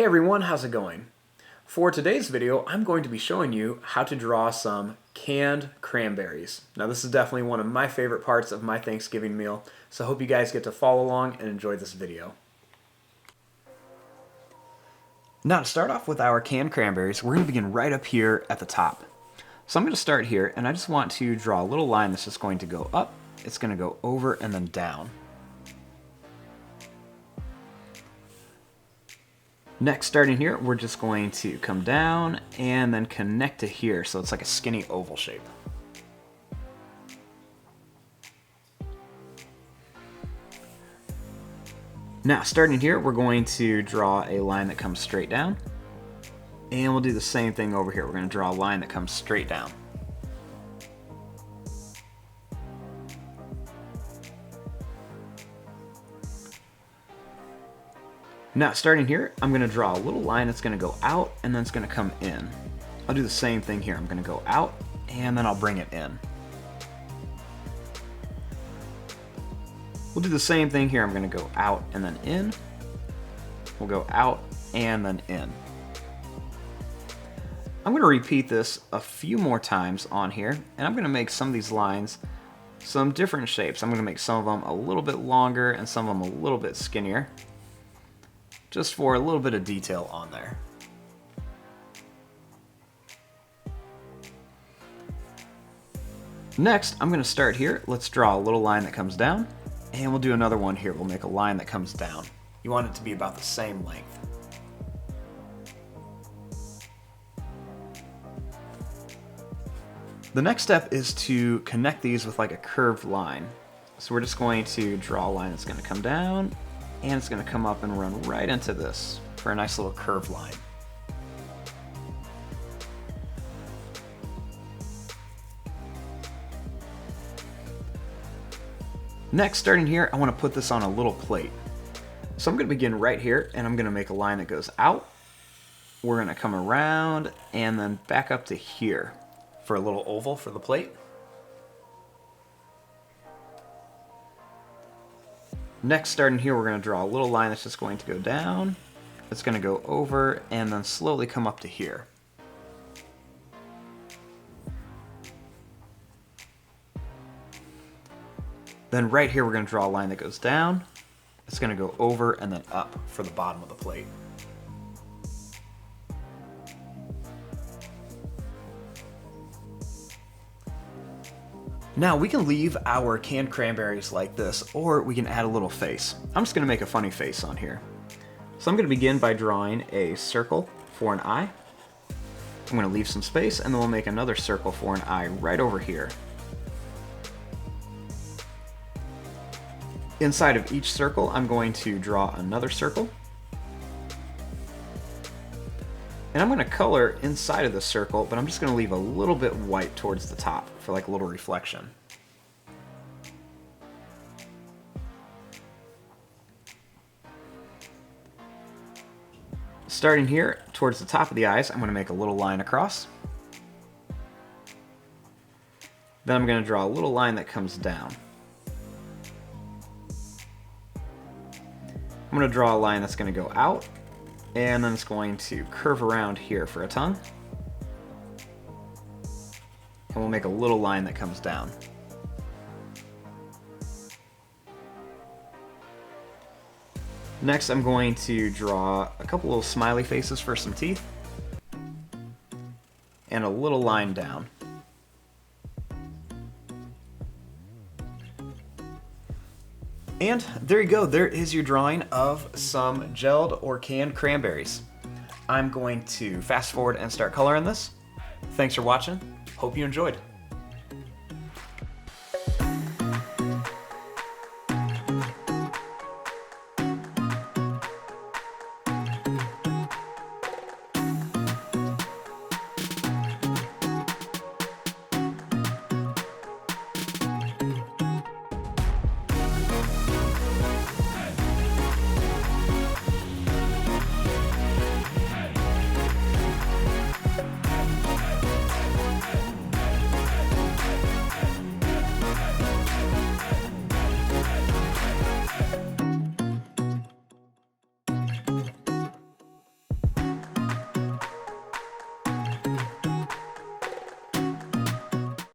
Hey everyone, how's it going? For today's video, I'm going to be showing you how to draw some canned cranberries. Now this is definitely one of my favorite parts of my Thanksgiving meal, so I hope you guys get to follow along and enjoy this video. Now to start off with our canned cranberries, we're going to begin right up here at the top. So I'm going to start here, and I just want to draw a little line that's just going to go up, it's going to go over and then down. Next, starting here, we're just going to come down and then connect to here, so it's like a skinny oval shape. Now, starting here, we're going to draw a line that comes straight down, and we'll do the same thing over here. We're going to draw a line that comes straight down. Now, starting here, I'm going to draw a little line that's going to go out and then it's going to come in. I'll do the same thing here. I'm going to go out and then I'll bring it in. We'll do the same thing here. I'm going to go out and then in. We'll go out and then in. I'm going to repeat this a few more times on here, and I'm going to make some of these lines some different shapes. I'm going to make some of them a little bit longer and some of them a little bit skinnier, just for a little bit of detail on there. Next, I'm going to start here. Let's draw a little line that comes down, and we'll do another one here. We'll make a line that comes down. You want it to be about the same length. The next step is to connect these with like a curved line. So we're just going to draw a line that's going to come down, and it's going to come up and run right into this for a nice little curved line. Next, starting here, I want to put this on a little plate. So I'm going to begin right here, and I'm going to make a line that goes out. We're going to come around and then back up to here for a little oval for the plate. Next, starting here, we're going to draw a little line that's just going to go down. It's going to go over and then slowly come up to here. Then right here, we're going to draw a line that goes down. It's going to go over and then up for the bottom of the plate. Now we can leave our canned cranberries like this, or we can add a little face. I'm just going to make a funny face on here. So I'm going to begin by drawing a circle for an eye. I'm going to leave some space, and then we'll make another circle for an eye right over here. Inside of each circle, I'm going to draw another circle. And I'm going to color inside of the circle, but I'm just going to leave a little bit white towards the top for like a little reflection. Starting here, towards the top of the eyes, I'm going to make a little line across. Then I'm going to draw a little line that comes down. I'm going to draw a line that's going to go out, and then it's going to curve around here for a tongue. And we'll make a little line that comes down. Next, I'm going to draw a couple little smiley faces for some teeth, and a little line down. And there you go, there is your drawing of some gelled or canned cranberries. I'm going to fast forward and start coloring this. Thanks for watching, hope you enjoyed.